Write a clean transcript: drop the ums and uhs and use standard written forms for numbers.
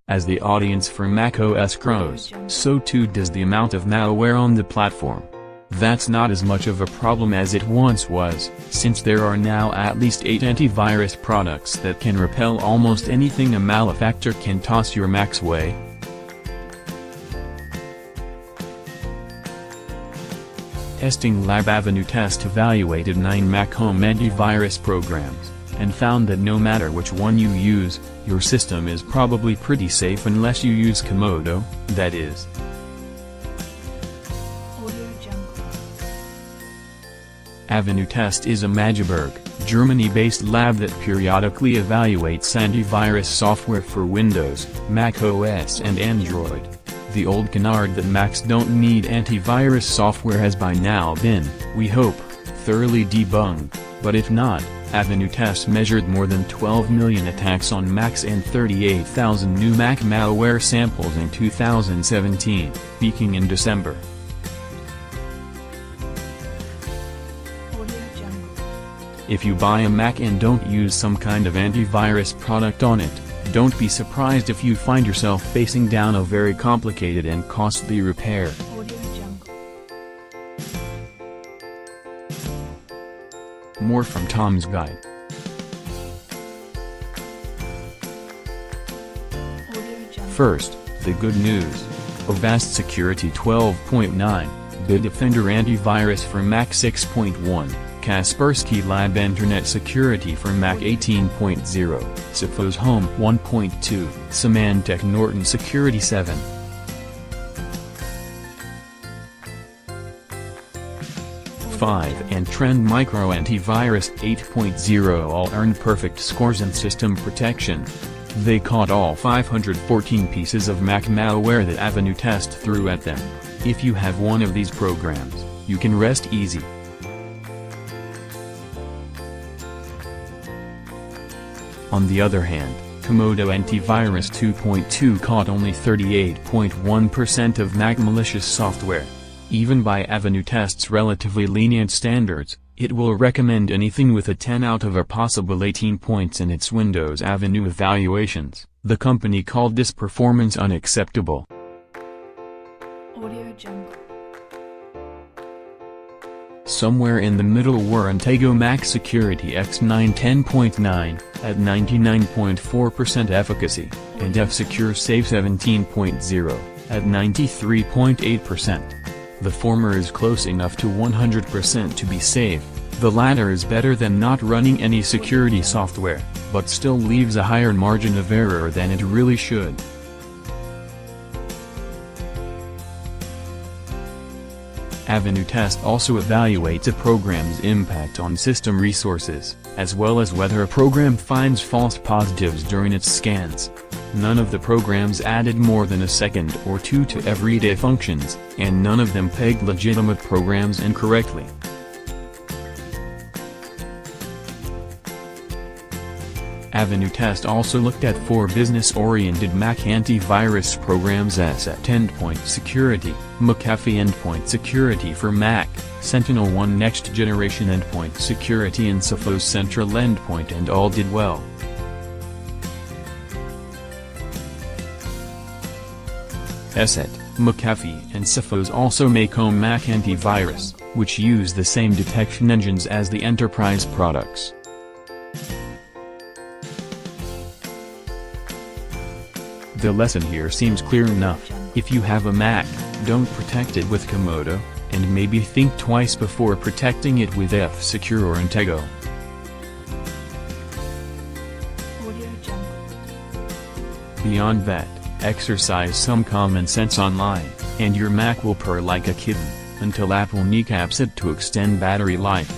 As the audience for macOS grows, so too does the amount of malware on the platform. That's not as much of a problem as it once was, since there are now at least 8 antivirus products that can repel almost anything a malefactor can toss your Mac's way. Testing Lab Avenue Test evaluated 9 Mac home antivirus programs, and found that no matter which one you use, your system is probably pretty safe unless you use Comodo, that is. Avenue Test is a Madgeburg, Germany-based lab that periodically evaluates antivirus software for Windows, macOS and Android. The old canard that Macs don't need antivirus software has by now been, we hope, thoroughly debunked, but if not, Avenue Test measured more than 12 million attacks on Macs and 38,000 new Mac malware samples in 2017, peaking in December. If you buy a Mac and don't use some kind of antivirus product on it, don't be surprised if you find yourself facing down a very complicated and costly repair. More from Tom's Guide. First, the good news. Avast Security 12.9, Bitdefender Antivirus for Mac 6.1, Kaspersky Lab Internet Security for Mac 18.0, Sophos Home 1.2, Symantec Norton Security 7. And Trend Micro Antivirus 8.0 all earned perfect scores in system protection. They caught all 514 pieces of Mac malware that Avenue Test threw at them. If you have one of these programs, you can rest easy. On the other hand, Comodo Antivirus 2.2 caught only 38.1% of Mac malicious software. Even by Avenue Test's relatively lenient standards, it will recommend anything with a 10 out of a possible 18 points in its Windows Avenue evaluations. The company called this performance unacceptable. Somewhere in the middle were Intego Mac Security X9 10.9, at 99.4% efficacy, and F-Secure Safe 17.0, at 93.8%. The former is close enough to 100% to be safe, the latter is better than not running any security software, but still leaves a higher margin of error than it really should. Avenue Test also evaluates a program's impact on system resources, as well as whether a program finds false positives during its scans. None of the programs added more than a second or two to everyday functions, and none of them pegged legitimate programs incorrectly. Avenue Test also looked at 4 business-oriented Mac antivirus programs: Asset Endpoint Security, McAfee Endpoint Security for Mac, Sentinel-1 Next Generation Endpoint Security and Sophos Central Endpoint, and all did well. Asset, McAfee and Sophos also make home Mac antivirus, which use the same detection engines as the enterprise products. The lesson here seems clear enough. If you have a Mac, don't protect it with Comodo, and maybe think twice before protecting it with F-Secure or Intego. Beyond that, exercise some common sense online, and your Mac will purr like a kitten, until Apple kneecaps it to extend battery life.